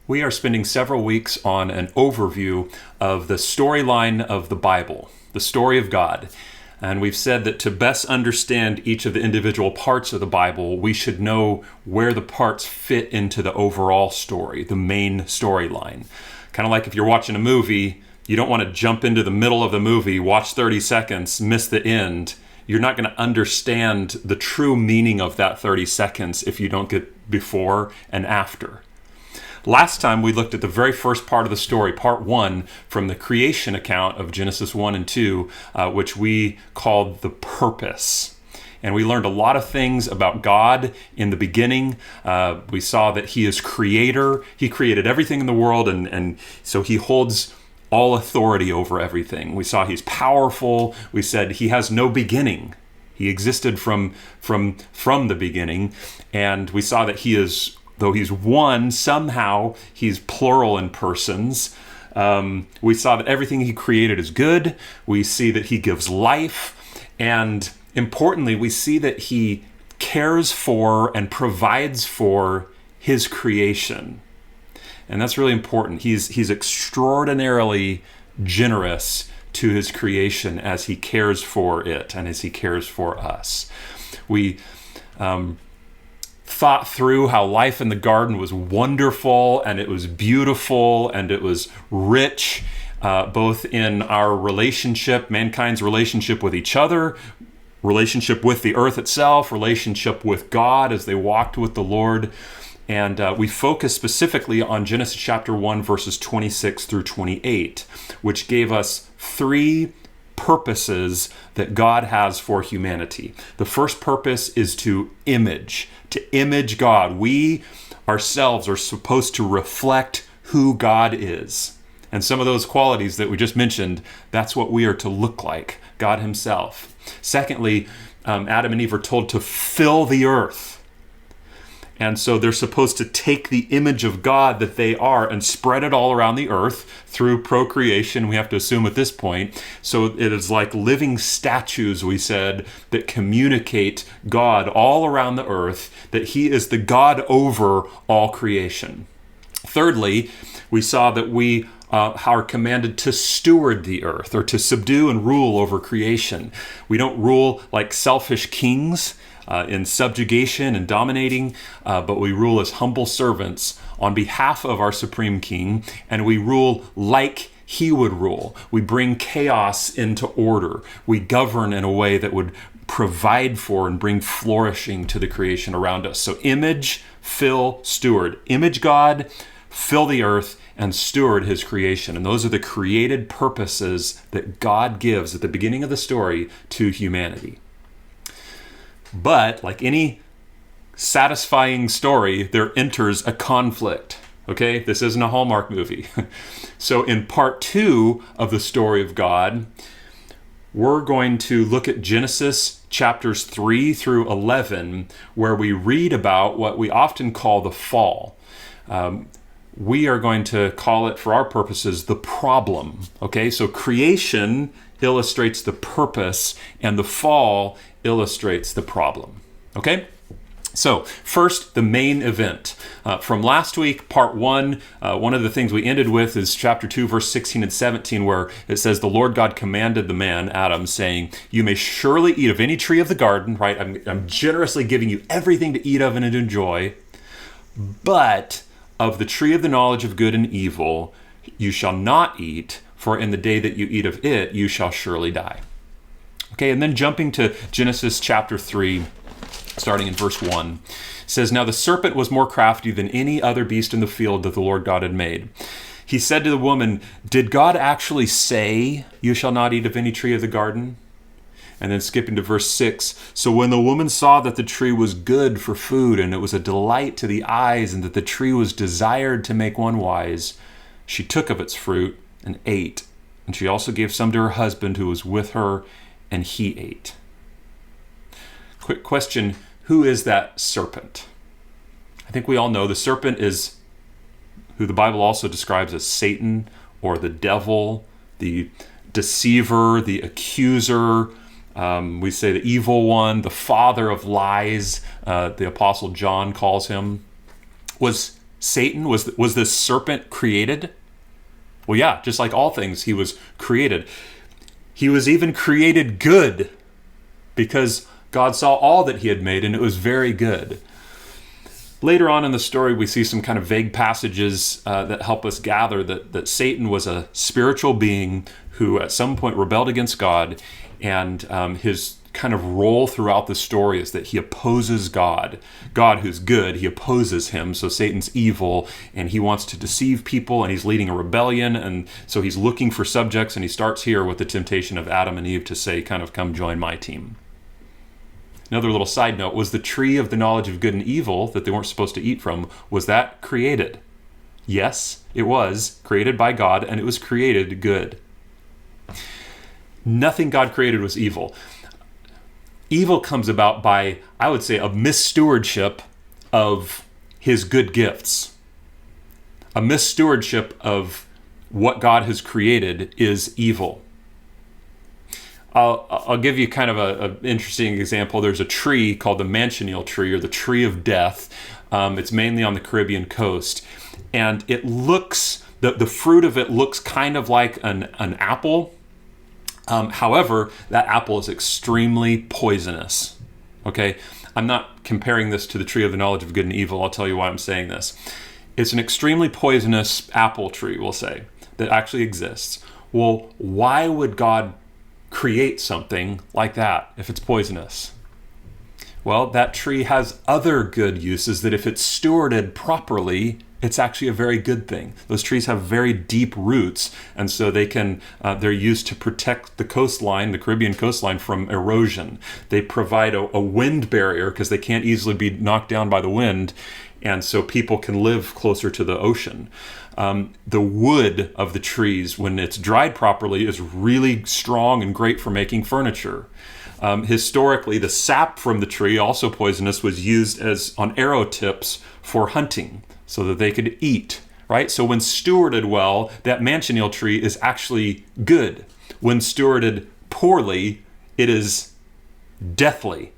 We are spending several weeks on an overview of the storyline of the Bible, the story of God. And we've said that to best understand each of the individual parts of the Bible, we should know where the parts fit into the overall story, the main storyline. Kind of like if you're watching a movie, you don't want to jump into the middle of the movie, watch 30 seconds, miss the end. You're not going to understand the true meaning of that 30 seconds if you don't get before and after. Last time we looked at the very first part of the story, part 1, from the creation account of Genesis 1 and 2, which we called the purpose. And we learned a lot of things about God in the beginning. We saw that He is creator. He created everything in the world, and so He holds all authority over everything. We saw He's powerful. We said He has no beginning. He existed from the beginning. And we saw that He is, though He's one, somehow He's plural in persons. We saw that everything He created is good. We see that He gives life. And importantly, we see that He cares for and provides for His creation. And that's really important. He's extraordinarily generous to His creation as He cares for it and as He cares for us. We thought through how life in the garden was wonderful, and it was beautiful, and it was rich, both in our relationship, mankind's relationship with each other, relationship with the earth itself, relationship with God as they walked with the Lord. And we focus specifically on Genesis chapter 1, verses 26 through 28, which gave us 3 purposes that God has for humanity. The first purpose is to image God. We ourselves are supposed to reflect who God is. And some of those qualities that we just mentioned, that's what we are to look like, God Himself. Secondly, Adam and Eve are told to fill the earth. And so they're supposed to take the image of God that they are and spread it all around the earth through procreation, we have to assume at this point. So it is like living statues, we said, that communicate God all around the earth, that He is the God over all creation. Thirdly, we saw that we are commanded to steward the earth, or to subdue and rule over creation. We don't rule like selfish kings, in subjugation and dominating, but we rule as humble servants on behalf of our Supreme King, and we rule like He would rule. We bring chaos into order. We govern in a way that would provide for and bring flourishing to the creation around us. So image, fill, steward. Image God, fill the earth, and steward His creation. And those are the created purposes that God gives at the beginning of the story to humanity. But like any satisfying story, there enters a conflict. Okay, this isn't a Hallmark movie. So in part 2 of the story of God, we're going to look at Genesis chapters 3 through 11, where we read about what we often call the fall. We are going to call it, for our purposes, the problem. Okay, so creation illustrates the purpose, and the fall illustrates the problem. Okay? So, first, the main event. From last week, part 1, one of the things we ended with is chapter 2, verse 16 and 17, where it says, the Lord God commanded the man, Adam, saying, you may surely eat of any tree of the garden, right? I'm generously giving you everything to eat of and to enjoy, but of the tree of the knowledge of good and evil you shall not eat, for in the day that you eat of it, you shall surely die. Okay, and then jumping to Genesis chapter 3, starting in verse 1, says, now the serpent was more crafty than any other beast in the field that the Lord God had made. He said to the woman, did God actually say, you shall not eat of any tree of the garden? And then skipping to verse 6, so when the woman saw that the tree was good for food, and it was a delight to the eyes, and that the tree was desired to make one wise, she took of its fruit and ate. And she also gave some to her husband who was with her, and he ate. Quick question, who is that serpent? I think we all know the serpent is who the Bible also describes as Satan, or the devil, the deceiver, the accuser. We say the evil one, the father of lies, the Apostle John calls him. Was Satan? Was this serpent created? Well, yeah, just like all things, he was created. He was even created good because God saw all that he had made and it was very good. Later on in the story, we see some kind of vague passages that help us gather that Satan was a spiritual being who at some point rebelled against God, and his kind of role throughout the story is that he opposes God. God, who's good, he opposes him, so Satan's evil, and he wants to deceive people, and he's leading a rebellion, and so he's looking for subjects, and he starts here with the temptation of Adam and Eve to say, kind of, come join my team. Another little side note, was the tree of the knowledge of good and evil that they weren't supposed to eat from, was that created? Yes, it was created by God, and it was created good. Nothing God created was evil. Evil comes about by, I would say, a misstewardship of his good gifts. A misstewardship of what God has created is evil. I'll give you kind of an interesting example. There's a tree called the manchineal tree, or the tree of death. It's mainly on the Caribbean coast. And it looks, the fruit of it looks kind of like an apple. However, that apple is extremely poisonous. Okay? I'm not comparing this to the tree of the knowledge of good and evil. I'll tell you why I'm saying this. It's an extremely poisonous apple tree, we'll say, that actually exists. Well, why would God create something like that if it's poisonous? Well, that tree has other good uses that if it's stewarded properly, it's actually a very good thing. Those trees have very deep roots, and so they're used to protect the coastline, the Caribbean coastline, from erosion. They provide a wind barrier because they can't easily be knocked down by the wind, and so people can live closer to the ocean. The wood of the trees, when it's dried properly, is really strong and great for making furniture. Historically, the sap from the tree, also poisonous, was used as on arrow tips for hunting so that they could eat, right? So when stewarded well, that manchineal tree is actually good. When stewarded poorly, it is deathly,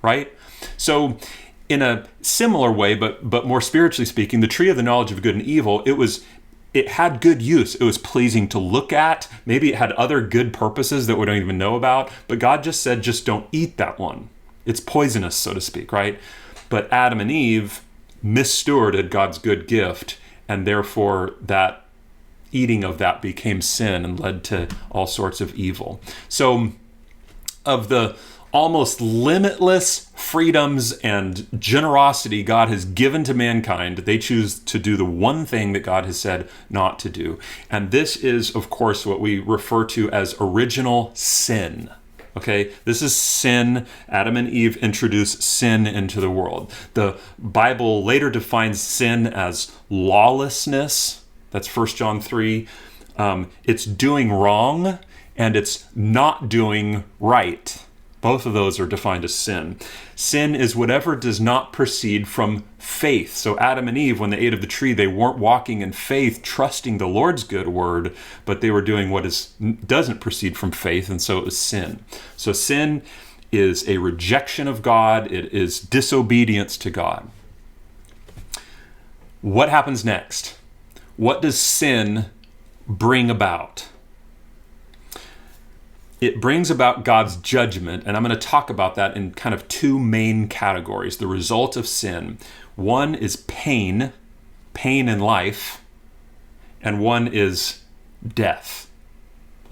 right? So in a similar way, but more spiritually speaking, the tree of the knowledge of good and evil, it had good use. It was pleasing to look at. Maybe it had other good purposes that we don't even know about, but God just said, just don't eat that one. It's poisonous, so to speak, right? But Adam and Eve misstewarded God's good gift, and therefore that eating of that became sin and led to all sorts of evil. So of the almost limitless freedoms and generosity God has given to mankind, they choose to do the one thing that God has said not to do. And this is, of course, what we refer to as original sin. Okay, this is sin. Adam and Eve introduce sin into the world. The Bible later defines sin as lawlessness. That's 1 John 3. It's doing wrong, and it's not doing right. Both of those are defined as sin. Sin is whatever does not proceed from faith. So Adam and Eve, when they ate of the tree, they weren't walking in faith, trusting the Lord's good word, but they were doing what doesn't proceed from faith, and so it was sin. So sin is a rejection of God. It is disobedience to God. What happens next? What does sin bring about? It brings about God's judgment, and I'm going to talk about that in kind of two main categories. The result of sin. One is pain in life, and one is death.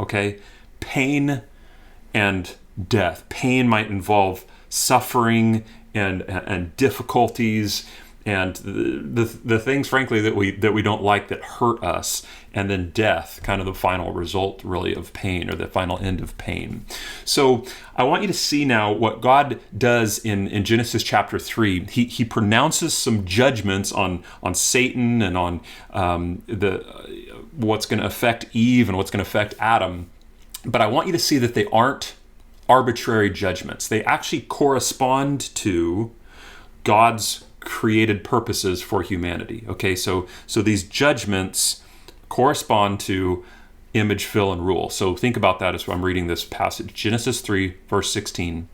Okay? Pain and death. Pain might involve suffering and difficulties and the things, frankly, that we don't like, that hurt us, and then death, kind of the final result, really, of pain, or the final end of pain. So I want you to see now what God does in Genesis chapter 3. He pronounces some judgments on Satan and on what's going to affect Eve and what's going to affect Adam. But I want you to see that they aren't arbitrary judgments. They actually correspond to God's created purposes for humanity. Okay, so these judgments correspond to image, fill, and rule. So think about that as I'm reading this passage. Genesis 3, verse 16.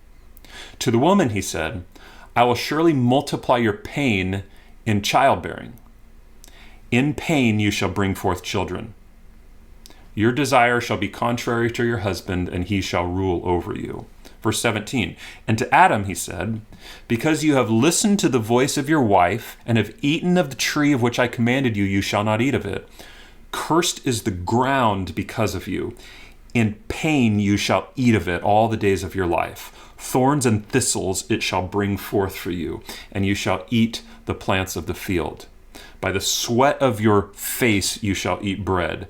To the woman, he said, I will surely multiply your pain in childbearing. In pain you shall bring forth children. Your desire shall be contrary to your husband, and he shall rule over you. Verse 17, and to Adam he said, because you have listened to the voice of your wife, and have eaten of the tree of which I commanded you, you shall not eat of it. Cursed is the ground because of you. In pain you shall eat of it all the days of your life. Thorns and thistles it shall bring forth for you, and you shall eat the plants of the field. By the sweat of your face you shall eat bread,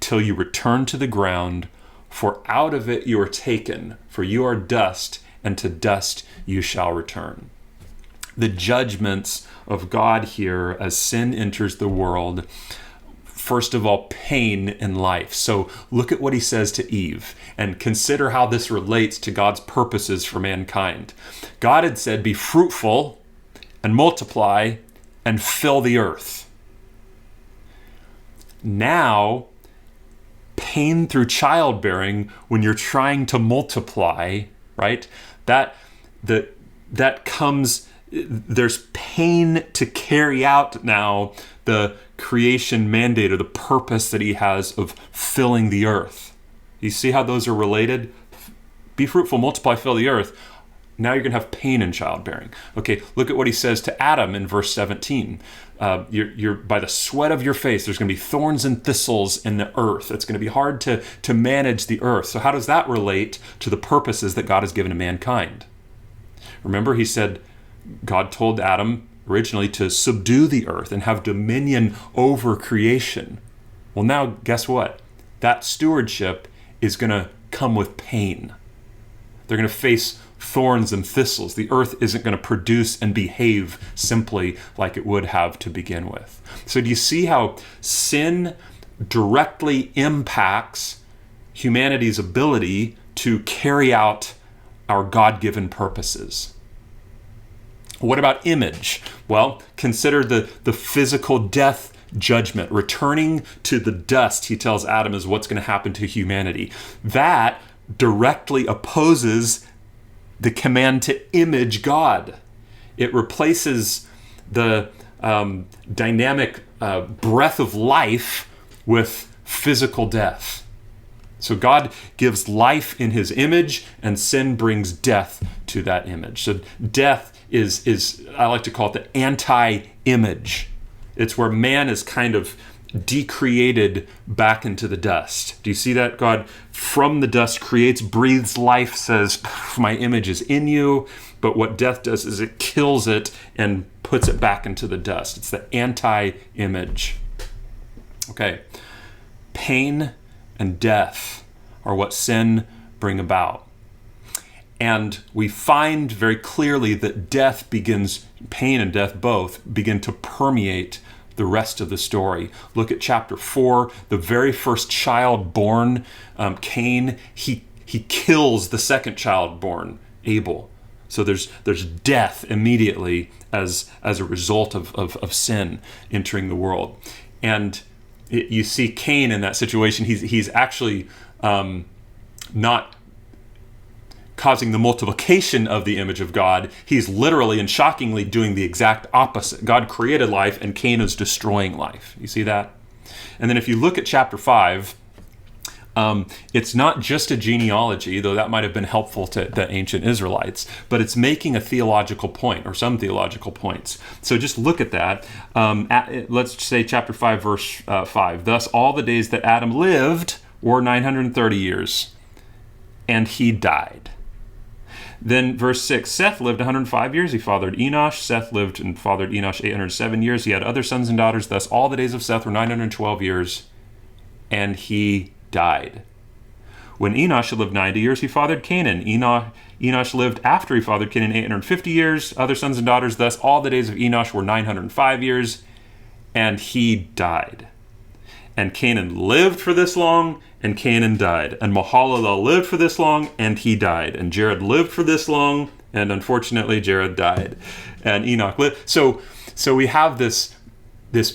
till you return to the ground, for out of it you are taken, for you are dust, and to dust you shall return. The judgments of God here as sin enters the world, first of all, pain in life. So look at what he says to Eve and consider how this relates to God's purposes for mankind. God had said, be fruitful and multiply and fill the earth. Now, pain through childbearing when you're trying to multiply, right? That comes, there's pain to carry out now the creation mandate or the purpose that he has of filling the earth. You see how those are related? Be fruitful, multiply, fill the earth. Now you're going to have pain in childbearing. Okay, look at what he says to Adam in verse 17. You're by the sweat of your face, there's going to be thorns and thistles in the earth. It's going to be hard to manage the earth. So how does that relate to the purposes that God has given to mankind? Remember, he said, God told Adam originally to subdue the earth and have dominion over creation. Well, now, guess what? That stewardship is going to come with pain. They're going to face thorns and thistles. The earth isn't going to produce and behave simply like it would have to begin with. So do you see how sin directly impacts humanity's ability to carry out our God-given purposes? What about image? Well, consider the physical death judgment. Returning to the dust, he tells Adam, is what's going to happen to humanity. That directly opposes the command to image God. It replaces the dynamic breath of life with physical death. So God gives life in his image, and sin brings death to that image. So death is I like to call it the anti-image. It's where man is kind of decreated back into the dust. Do you see that? God from the dust creates, breathes life, says, my image is in you. But what death does is it kills it and puts it back into the dust. It's the anti-image. Okay. Pain and death are what sin bring about. And we find very clearly that death begins, pain and death both, begin to permeate the rest of the story. Look at chapter 4, the very first child born, Cain, he kills the second child born, Abel. So there's death immediately as a result of sin entering the world. And you see Cain in that situation. He's actually not causing the multiplication of the image of God. He's literally and shockingly doing the exact opposite. God created life, and Cain is destroying life. You see that? And then if you look at chapter 5, it's not just a genealogy, though that might have been helpful to the ancient Israelites, but it's making a theological point, or some theological points. So just look at that. Let's say chapter 5, verse 5. Thus all the days that Adam lived were 930 years, and he died. Then verse 6, Seth lived 105 years. He fathered Enosh. Seth lived and fathered Enosh 807 years. He had other sons and daughters. Thus all the days of Seth were 912 years, and he died. When Enosh had lived 90 years, he fathered Canaan. Enosh lived after he fathered Canaan 850 years. Other sons and daughters. Thus all the days of Enosh were 905 years, and he died. And Canaan lived for this long, and Canaan died. And Mahalalel lived for this long, and he died. And Jared lived for this long, and unfortunately Jared died. And Enoch lived. So we have this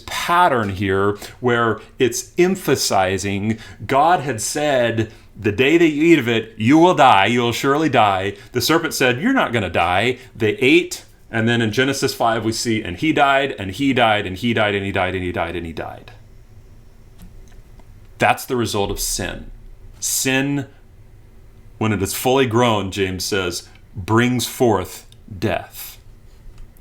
pattern here where it's emphasizing God had said, the day that you eat of it, you will die, you will surely die. The serpent said, you're not going to die. They ate, And then in Genesis 5, we see, and he died, and he died, and he died, and he died, and he died, and he died. That's the result of sin. Sin, when it is fully grown, James says, brings forth death.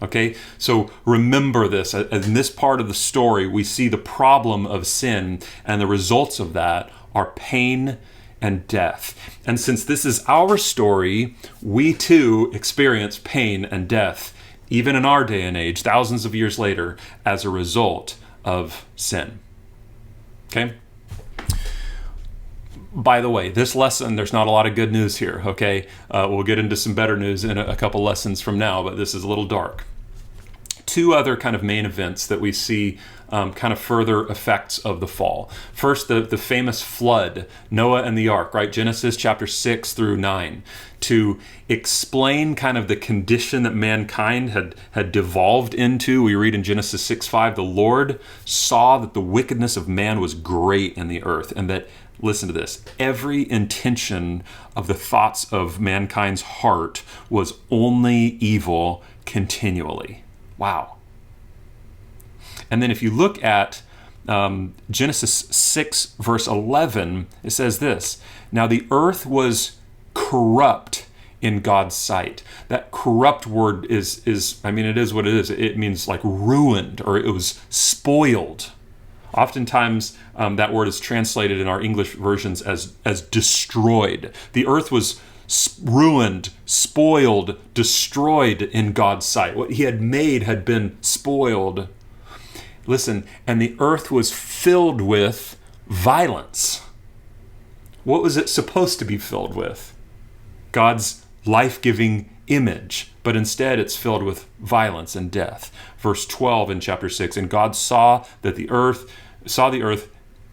Okay? So remember this. In this part of the story, we see the problem of sin, and the results of that are pain and death. And since this is our story, we too experience pain and death, even in our day and age, thousands of years later, as a result of sin. Okay? By the way, this lesson, there's not a lot of good news here, okay? We'll get into some better news in a couple lessons from now, but this is a little dark. Two other kind of main events that we see kind of further effects of the fall. First, the famous flood, Noah and the ark, right? Genesis chapter 6 through 9, to explain kind of the condition that mankind had devolved into. We read in Genesis 6:5, the Lord saw that the wickedness of man was great in the earth, and that, listen to this, every intention of the thoughts of mankind's heart was only evil continually. Wow. And then if you look at Genesis 6, verse 11, it says this, now the earth was corrupt in God's sight. That corrupt word is it is what it is. It means like ruined, or it was spoiled. Oftentimes, that word is translated in our English versions as destroyed. The earth was ruined, spoiled, destroyed in God's sight. What he had made had been spoiled. Listen, and the earth was filled with violence. What was it supposed to be filled with? God's life-giving image, but instead it's filled with violence and death. Verse 12 in chapter 6, and God saw the earth,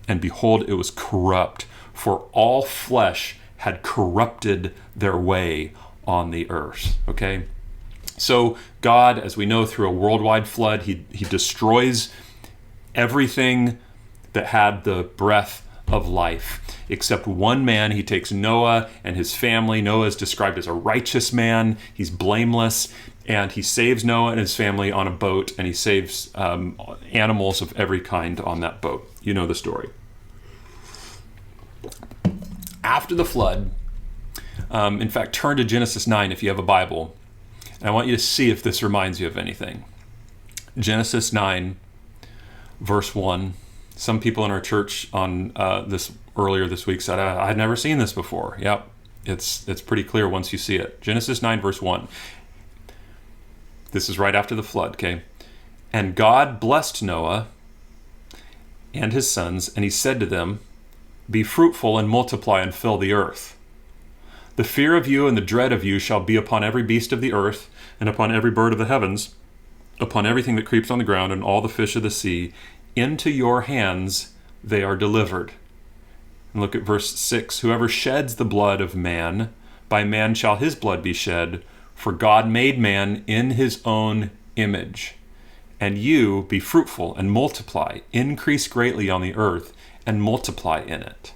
and behold, it was corrupt, for all flesh had corrupted their way on the earth. Okay? So God, as we know, through a worldwide flood, he destroys everything that had the breath of life, except one man. He takes Noah and his family. Noah is described as a righteous man. He's blameless, and he saves Noah and his family on a boat, and he saves animals of every kind on that boat. You know the story. After the flood, in fact, turn to Genesis 9 if you have a Bible, and I want you to see if this reminds you of anything. Genesis 9, verse 1. Some people in our church on earlier this week said, I had never seen this before. Yep, it's pretty clear once you see it. Genesis 9, verse 1. This is right after the flood, okay? And God blessed Noah and his sons, and he said to them, be fruitful and multiply and fill the earth. The fear of you and the dread of you shall be upon every beast of the earth, and upon every bird of the heavens, upon everything that creeps on the ground, and all the fish of the sea. Into your hands they are delivered. And look at verse 6. Whoever sheds the blood of man, by man shall his blood be shed, for God made man in his own image. And you be fruitful and multiply, increase greatly on the earth, and multiply in it.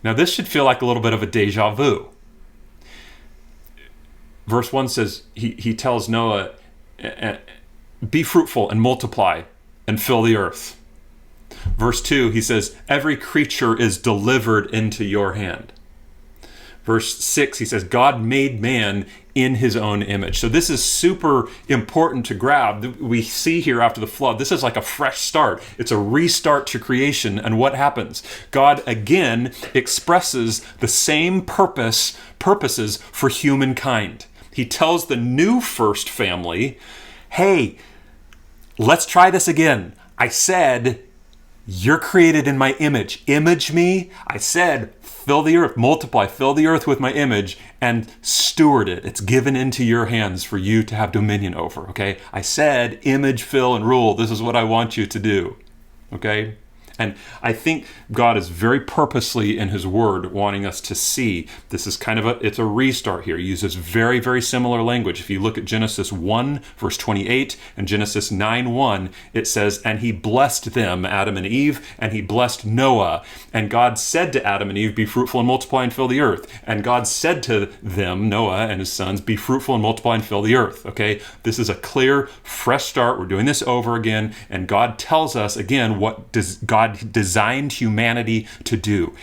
Now this should feel like a little bit of a deja vu. Verse 1 says, he tells Noah, be fruitful and multiply and fill the earth. Verse 2, he says, every creature is delivered into your hand. Verse 6, he says, God made man in his own image. So this is super important to grab. We see here after the flood, this is like a fresh start. It's a restart to creation. And what happens? God again expresses the same purposes for humankind. He tells the new first family, hey, let's try this again. I said, you're created in my image. Image me. I said, fill the earth, multiply, fill the earth with my image, and steward it. It's given into your hands for you to have dominion over, okay? I said, image, fill, and rule. This is what I want you to do, okay? And I think God is very purposely in his word wanting us to see this is kind of it's a restart here. He uses very, very similar language. If you look at Genesis 1, verse 28, and Genesis 9:1, it says, and he blessed them, Adam and Eve, and he blessed Noah. And God said to Adam and Eve, be fruitful and multiply and fill the earth. And God said to them, Noah and his sons, be fruitful and multiply and fill the earth. Okay, this is a clear, fresh start. We're doing this over again. And God tells us again what does God designed humanity to do.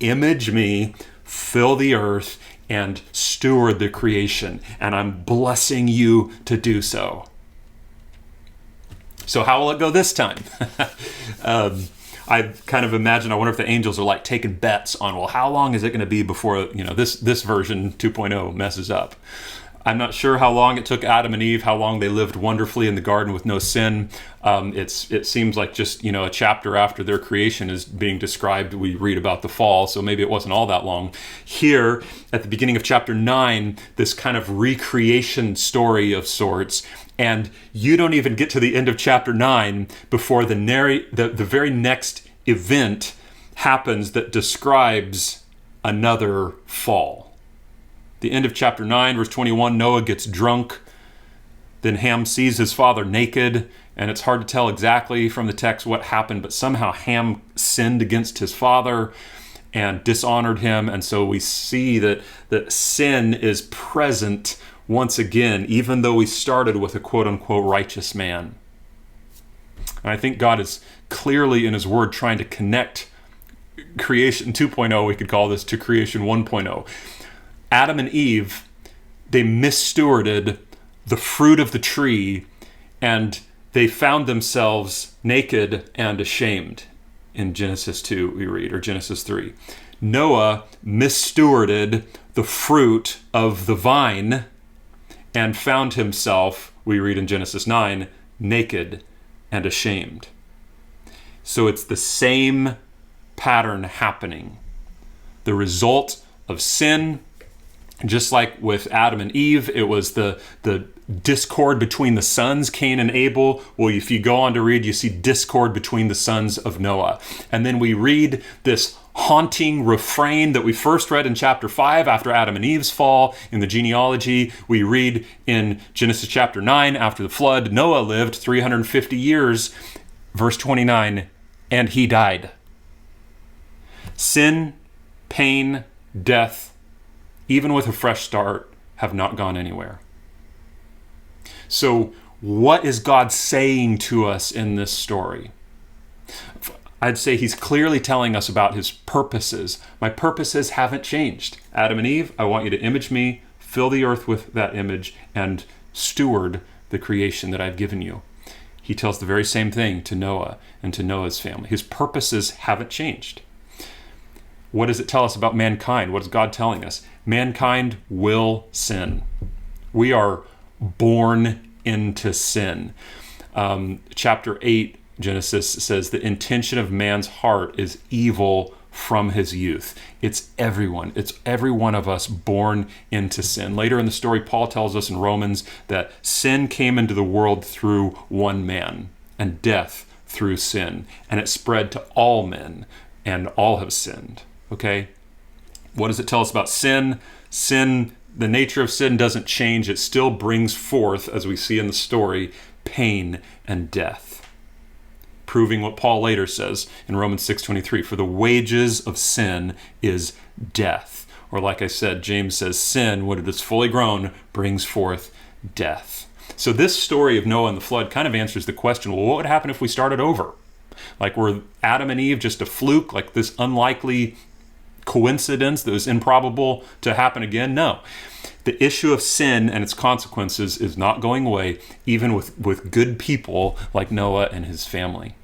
Image me, fill the earth, and steward the creation. And I'm blessing you to do so. So how will it go this time? I kind of imagine, I wonder if the angels are like taking bets on, well, how long is it going to be before, this version 2.0 messes up? I'm not sure how long it took Adam and Eve, how long they lived wonderfully in the garden with no sin. It seems like just, a chapter after their creation is being described, we read about the fall, so maybe it wasn't all that long. Here, at the beginning of chapter 9, this kind of recreation story of sorts, and you don't even get to the end of chapter 9 before the very next event happens that describes another fall. The end of chapter 9, verse 21, Noah gets drunk. Then Ham sees his father naked, and it's hard to tell exactly from the text what happened, but somehow Ham sinned against his father and dishonored him. And so we see that sin is present once again, even though we started with a quote-unquote righteous man. And I think God is clearly in his word trying to connect creation 2.0, we could call this, to creation 1.0. Adam and Eve, they misstewarded the fruit of the tree, and they found themselves naked and ashamed. In Genesis 2, we read, or Genesis 3. Noah misstewarded the fruit of the vine and found himself, we read in Genesis 9, naked and ashamed. So it's the same pattern happening. The result of sin, just like with Adam and Eve, it was the discord between the sons, Cain and Abel. Well, if you go on to read, you see discord between the sons of Noah. And then we read this haunting refrain that we first read in chapter 5 after Adam and Eve's fall in the genealogy. We read in Genesis chapter 9 after the flood, Noah lived 350 years, verse 29, and he died. Sin, pain, death, even with a fresh start, have not gone anywhere. So what is God saying to us in this story? I'd say he's clearly telling us about his purposes. My purposes haven't changed. Adam and Eve, I want you to image me, fill the earth with that image, and steward the creation that I've given you. He tells the very same thing to Noah and to Noah's family. His purposes haven't changed. What does it tell us about mankind? What is God telling us? Mankind will sin. We are born into sin. Chapter 8, Genesis says the intention of man's heart is evil from his youth. It's everyone. It's every one of us born into sin. Later in the story, Paul tells us in Romans that sin came into the world through one man, and death through sin. And it spread to all men, and all have sinned. Okay? What does it tell us about sin? Sin, the nature of sin doesn't change. It still brings forth, as we see in the story, pain and death. Proving what Paul later says in Romans 6:23, for the wages of sin is death. Or like I said, James says, sin, when it is fully grown, brings forth death. So this story of Noah and the flood kind of answers the question, well, what would happen if we started over? Like, were Adam and Eve just a fluke, like this unlikely coincidence that was improbable to happen again? No. The issue of sin and its consequences is not going away, even with good people like Noah and his family.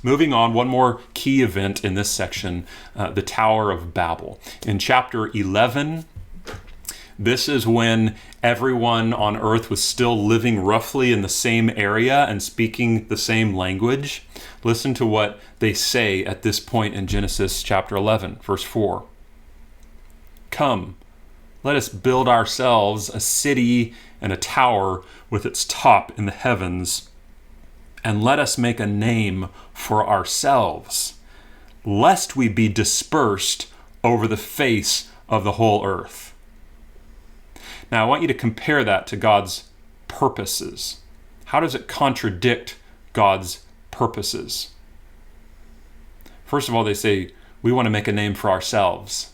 Moving on, one more key event in this section, the Tower of Babel. In chapter 11, this is when everyone on earth was still living roughly in the same area and speaking the same language. Listen to what they say at this point in Genesis chapter 11, verse 4. Come, let us build ourselves a city and a tower with its top in the heavens. and let us make a name for ourselves, lest we be dispersed over the face of the whole earth. Now, I want you to compare that to God's purposes. How does it contradict God's purposes? First of all, they say, we want to make a name for ourselves.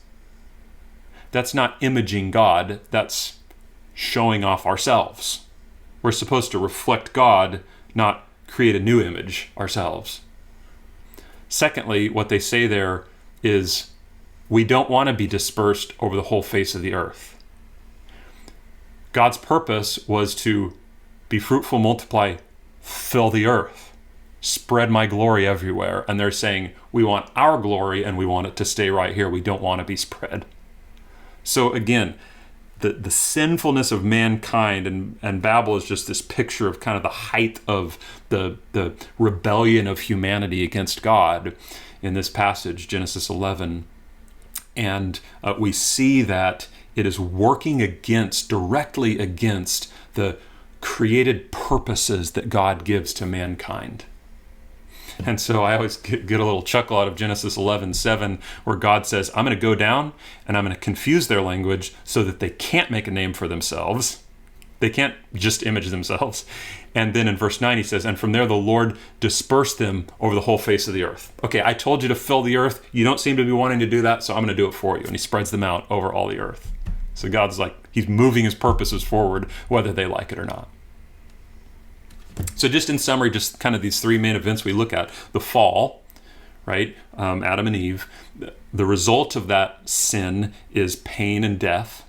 That's not imaging God, that's showing off ourselves. We're supposed to reflect God, not create a new image ourselves. Secondly, what they say there is, we don't want to be dispersed over the whole face of the earth. God's purpose was to be fruitful, multiply, fill the earth, spread my glory everywhere. And they're saying, we want our glory and we want it to stay right here. We don't want to be spread. So again, the sinfulness of mankind, and Babel is just this picture of kind of the height of the rebellion of humanity against God in this passage, Genesis 11. And we see that it is working directly against the created purposes that God gives to mankind. And so I always get a little chuckle out of Genesis 11:7, where God says, I'm going to go down and I'm going to confuse their language so that they can't make a name for themselves. They can't just image themselves. And then in verse 9 he says, and from there the Lord dispersed them over the whole face of the earth. Okay, I told you to fill the earth. You don't seem to be wanting to do that, so I'm going to do it for you. And he spreads them out over all the earth. So God's like, he's moving his purposes forward, whether they like it or not. So just in summary, just kind of these three main events we look at. The fall, right? Adam and Eve. The result of that sin is pain and death.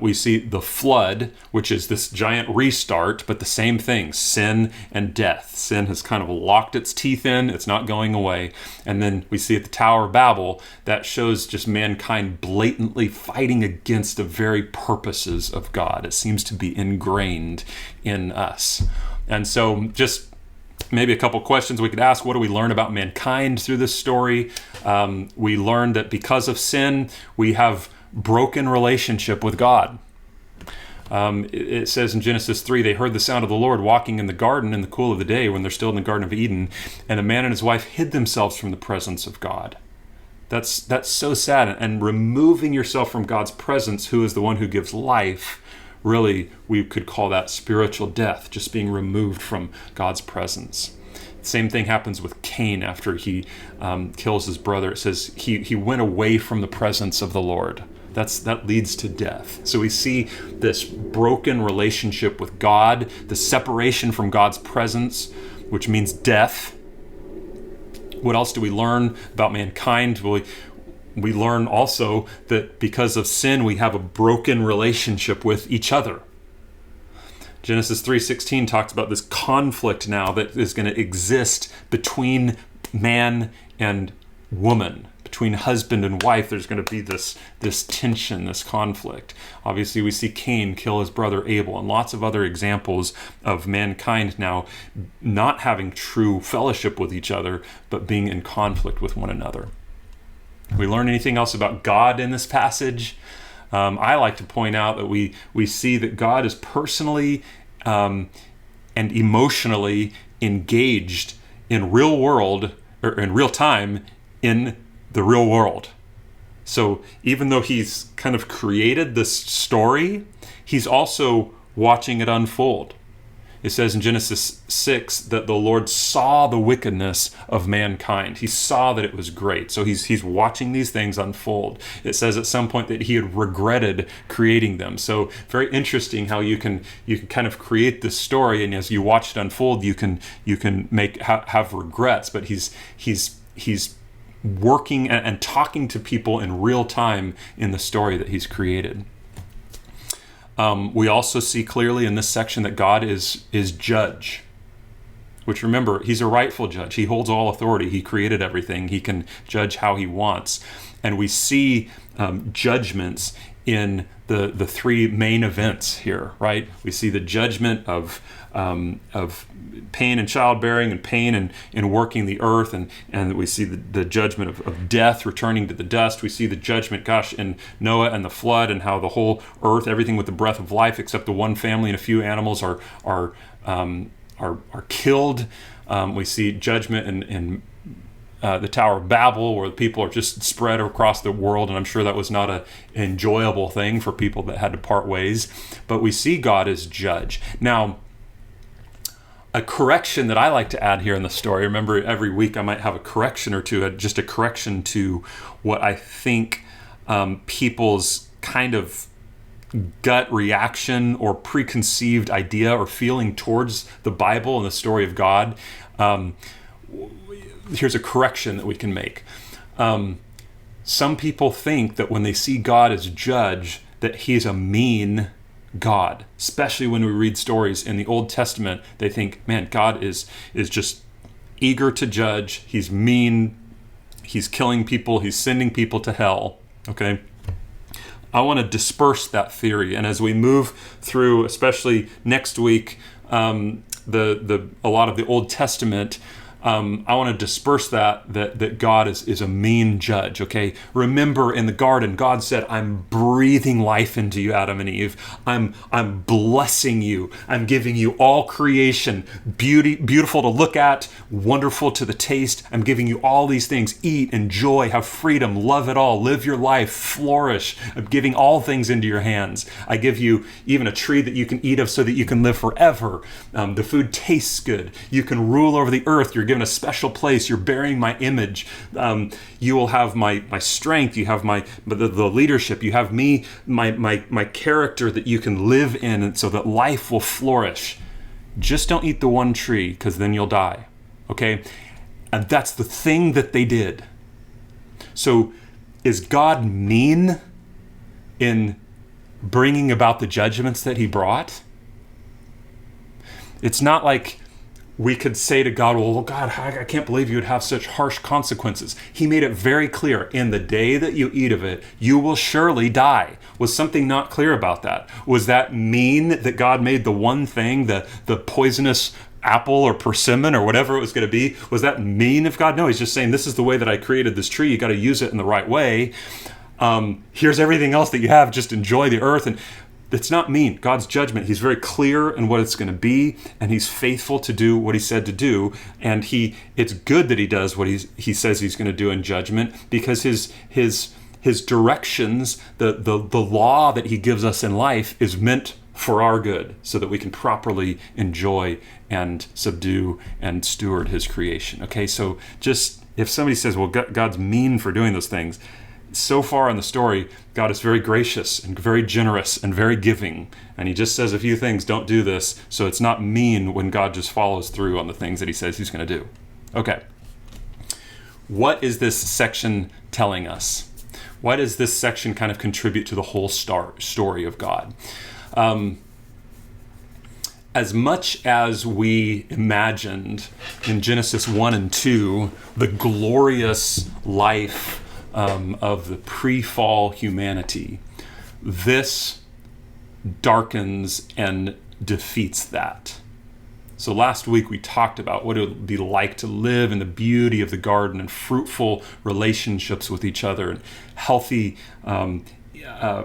We see the flood, which is this giant restart, but the same thing, sin and death. Sin has kind of locked its teeth in, it's not going away. And then we see at the Tower of Babel, that shows just mankind blatantly fighting against the very purposes of God. It seems to be ingrained in us. And so just maybe a couple questions we could ask. What do we learn about mankind through this story? We learn that because of sin, we have broken relationship with God. It says in Genesis 3, they heard the sound of the Lord walking in the garden in the cool of the day when they're still in the Garden of Eden, and the man and his wife hid themselves from the presence of God. That's so sad. And removing yourself from God's presence, who is the one who gives life, really, we could call that spiritual death, just being removed from God's presence. Same thing happens with Cain after he kills his brother. It says he went away from the presence of the Lord. That leads to death. So we see this broken relationship with God, the separation from God's presence, which means death. What else do we learn about mankind? We learn also that because of sin, we have a broken relationship with each other. Genesis 3:16 talks about this conflict now that is going to exist between man and woman. Between husband and wife, there's going to be this tension, this conflict. Obviously, we see Cain kill his brother Abel, and lots of other examples of mankind now not having true fellowship with each other, but being in conflict with one another. We learn anything else about God in this passage? I like to point out that we see that God is personally and emotionally engaged in real world, or in real time, in the real world. So even though he's kind of created this story, he's also watching it unfold. It says in Genesis 6 that the Lord saw the wickedness of mankind. He saw that it was great. So he's watching these things unfold. It says at some point that he had regretted creating them. So very interesting how you can kind of create this story, and as you watch it unfold, you can have regrets. But he's working and talking to people in real time in the story that he's created. We also see clearly in this section that God is judge, which, remember, he's a rightful judge. He holds all authority. He created everything. He can judge how he wants. And we see judgments in the three main events here, right? We see the judgment of pain and childbearing, and pain in working the earth, and we see the judgment of death, returning to the dust. We see the judgment, in Noah and the flood, and how the whole earth, everything with the breath of life except the one family and a few animals are are killed. We see judgment in the Tower of Babel, where people are just spread across the world, and I'm sure that was not an enjoyable thing for people that had to part ways. But we see God as judge. Now, a correction that I like to add here in the story, remember every week I might have a correction or two, just a correction to what I think people's kind of gut reaction or preconceived idea or feeling towards the Bible and the story of God. Here's a correction that we can make. Some people think that when they see God as judge, that he's a mean God. Especially when we read stories in the Old Testament, they think, man, God is just eager to judge. He's mean. He's killing people. He's sending people to hell. Okay? I want to disperse that theory. And as we move through, especially next week, a lot of the Old Testament, I want to disperse that God is a mean judge, okay? Remember in the garden, God said, I'm breathing life into you, Adam and Eve. I'm blessing you. I'm giving you all creation, beautiful to look at, wonderful to the taste. I'm giving you all these things. Eat, enjoy, have freedom, love it all, live your life, flourish. I'm giving all things into your hands. I give you even a tree that you can eat of so that you can live forever. The food tastes good. You can rule over the earth. You're given a special place. You're bearing my image. You will have my strength. You have the leadership. You have me, my character that you can live in, and so that life will flourish. Just don't eat the one tree, because then you'll die. Okay? And that's the thing that they did. So is God mean in bringing about the judgments that he brought? It's not like we could say to God, well, God, I can't believe you would have such harsh consequences. He made it very clear, in the day that you eat of it, you will surely die. Was something not clear about that? Was that mean that God made the one thing, the poisonous apple or persimmon or whatever it was going to be? Was that mean of God? No, he's just saying, this is the way that I created this tree. You got to use it in the right way. Here's everything else that you have. Just enjoy the earth. And it's not mean. God's judgment, he's very clear in what it's going to be, and he's faithful to do what he said to do. And it's good that he does what he says he's going to do in judgment, because his directions, the law that he gives us in life, is meant for our good, so that we can properly enjoy and subdue and steward his creation. Okay, so just if somebody says, well, God's mean for doing those things, so far in the story, God is very gracious and very generous and very giving. And he just says a few things, don't do this. So it's not mean when God just follows through on the things that he says he's going to do. Okay. What is this section telling us? Why does this section kind of contribute to the whole story of God? As much as we imagined in Genesis 1 and 2, the glorious life of the pre-fall humanity, this darkens and defeats that. So last week we talked about what it would be like to live in the beauty of the garden and fruitful relationships with each other, and healthy,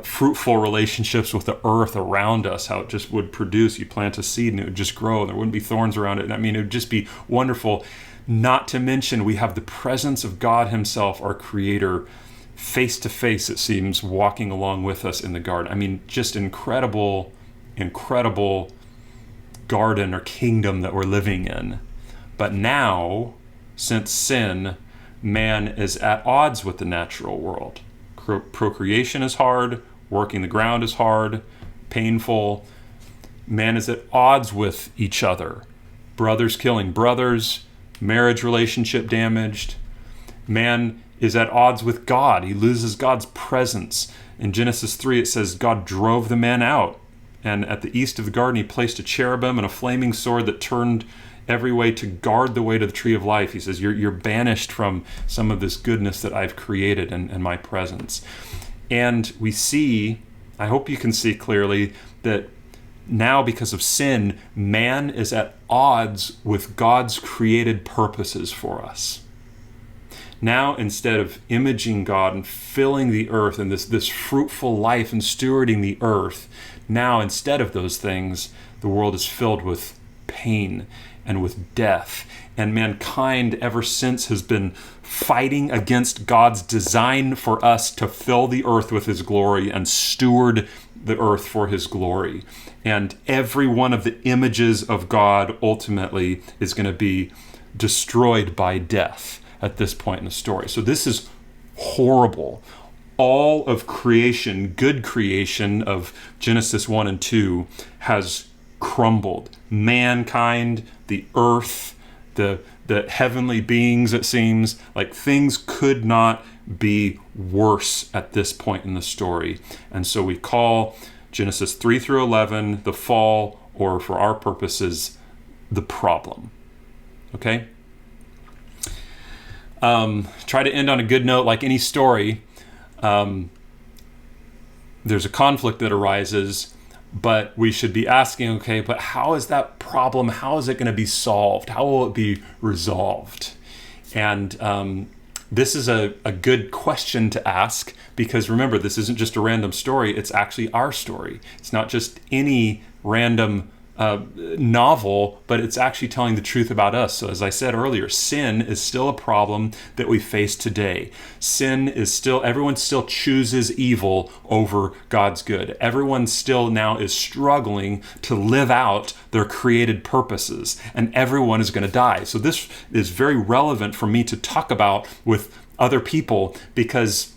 fruitful relationships with the earth around us, how it just would produce. You plant a seed and it would just grow, and there wouldn't be thorns around it. I mean, it would just be wonderful. Not to mention, we have the presence of God himself, our creator, face to face, it seems, walking along with us in the garden. I mean, just incredible garden or kingdom that we're living in. But now, since sin, man is at odds with the natural world. Procreation is hard, working the ground is hard, painful. Man is at odds with each other. Brothers killing brothers, marriage relationship damaged. Man is at odds with God. He loses God's presence. In Genesis 3, it says God drove the man out. And at the east of the garden, he placed a cherubim and a flaming sword that turned every way to guard the way to the tree of life. He says, you're banished from some of this goodness that I've created in my presence. And we see, I hope you can see clearly, that now, because of sin, man is at odds with God's created purposes for us. Now, instead of imaging God and filling the earth and this fruitful life and stewarding the earth, now, instead of those things, the world is filled with pain and with death. And mankind ever since has been fighting against God's design for us to fill the earth with his glory and steward the earth for his glory. And every one of the images of God ultimately is going to be destroyed by death at this point in the story. So this is horrible. All of creation, good creation of Genesis 1 and 2 has crumbled. Mankind, the earth, the heavenly beings, it seems like things could not be worse at this point in the story. And so we call Genesis 3 through 11 the fall, or for our purposes, the problem. Okay? Try to end on a good note. Like any story, there's a conflict that arises, but we should be asking, okay, but how is that problem, how is it going to be solved? How will it be resolved? And this is a good question to ask, because remember, this isn't just a random story, it's actually our story. It's not just any random novel, but it's actually telling the truth about us. So as I said earlier, sin is still a problem that we face today. Sin is still, everyone still chooses evil over God's good. Everyone still now is struggling to live out their created purposes, and everyone is going to die. So this is very relevant for me to talk about with other people, because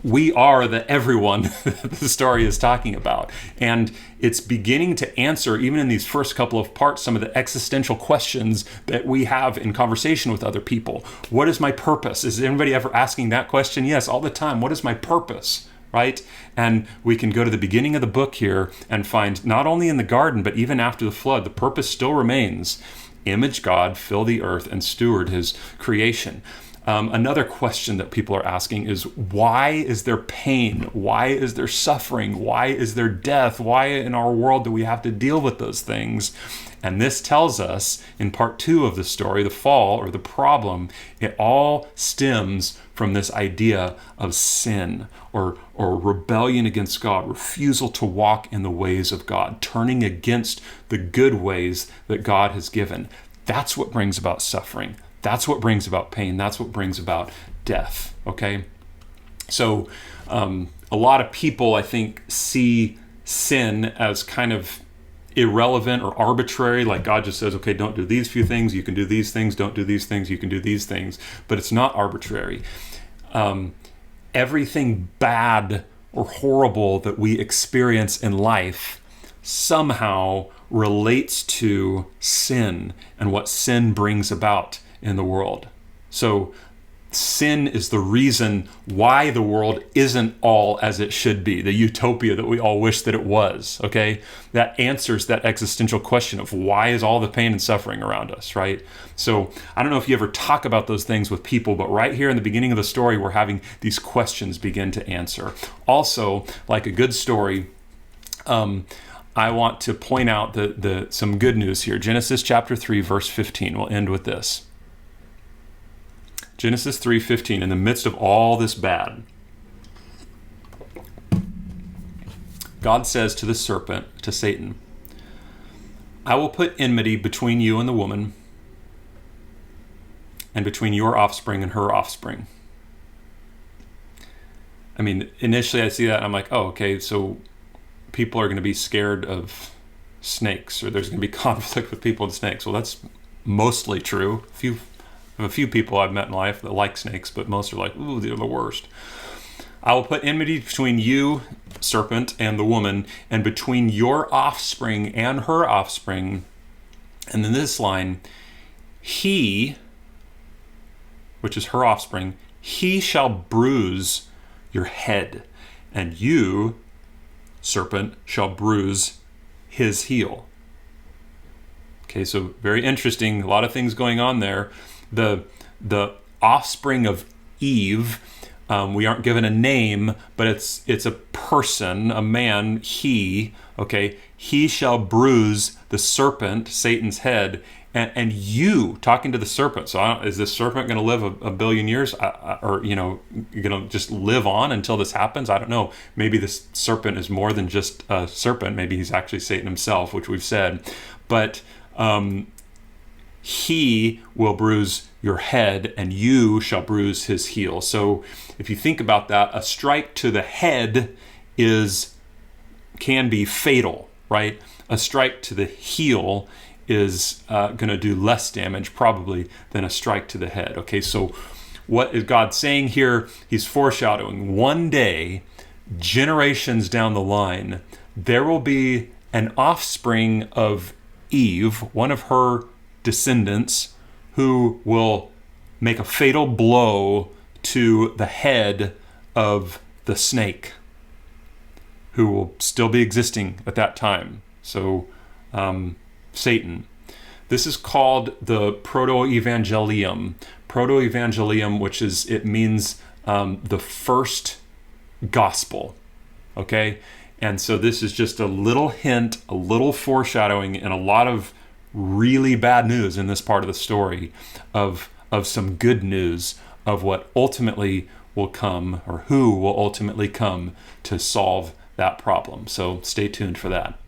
we are the everyone that the story is talking about. And it's beginning to answer, even in these first couple of parts, some of the existential questions that we have in conversation with other people. What is my purpose? Is anybody ever asking that question? Yes, all the time. What is my purpose? Right? And we can go to the beginning of the book here and find, not only in the garden, but even after the flood, the purpose still remains. Image God, fill the earth, and steward his creation. Another question that people are asking is, why is there pain? Why is there suffering? Why is there death? Why in our world do we have to deal with those things? And this tells us in part 2 of the story, the fall or the problem, it all stems from this idea of sin or rebellion against God, refusal to walk in the ways of God, turning against the good ways that God has given. That's what brings about suffering. That's what brings about pain. That's what brings about death, okay? So a lot of people, I think, see sin as kind of irrelevant or arbitrary, like God just says, okay, don't do these few things, you can do these things, don't do these things, you can do these things, but it's not arbitrary. Everything bad or horrible that we experience in life somehow relates to sin and what sin brings about in the world. So sin is the reason why the world isn't all as it should be, the utopia that we all wish that it was, okay? That answers that existential question of why is all the pain and suffering around us, right? So I don't know if you ever talk about those things with people, but right here in the beginning of the story, we're having these questions begin to answer. Also, like a good story, I want to point out some good news here. Genesis chapter 3, verse 15. We'll end with this. Genesis 3:15, in the midst of all this bad, God says to the serpent, to Satan, I will put enmity between you and the woman, and between your offspring and her offspring. I mean, initially I see that and I'm like, oh, okay, so people are going to be scared of snakes, or there's going to be conflict with people and snakes. Well, that's mostly true. A few people I've met in life that like snakes, but most are like, ooh, they're the worst. I will put enmity between you, serpent, and the woman, and between your offspring and her offspring. And then this line, he, which is her offspring, he shall bruise your head, and you, serpent, shall bruise his heel. Okay, so very interesting. A lot of things going on there. The offspring of Eve, we aren't given a name, but it's a person, a man, he, okay? He shall bruise the serpent, Satan's head, and you, talking to the serpent. So is this serpent going to live a billion years? Or, you're going to just live on until this happens? I don't know. Maybe this serpent is more than just a serpent. Maybe he's actually Satan himself, which we've said. But He will bruise your head and you shall bruise his heel. So if you think about that, a strike to the head can be fatal, right? A strike to the heel is going to do less damage probably than a strike to the head. Okay, so what is God saying here? He's foreshadowing one day, generations down the line, there will be an offspring of Eve, one of her descendants, who will make a fatal blow to the head of the snake, who will still be existing at that time. So Satan. This is called the proto-evangelium. Proto-evangelium, it means the first gospel. Okay? And so this is just a little hint, a little foreshadowing, and a lot of really bad news in this part of the story of some good news of what ultimately will come, or who will ultimately come to solve that problem. So stay tuned for that.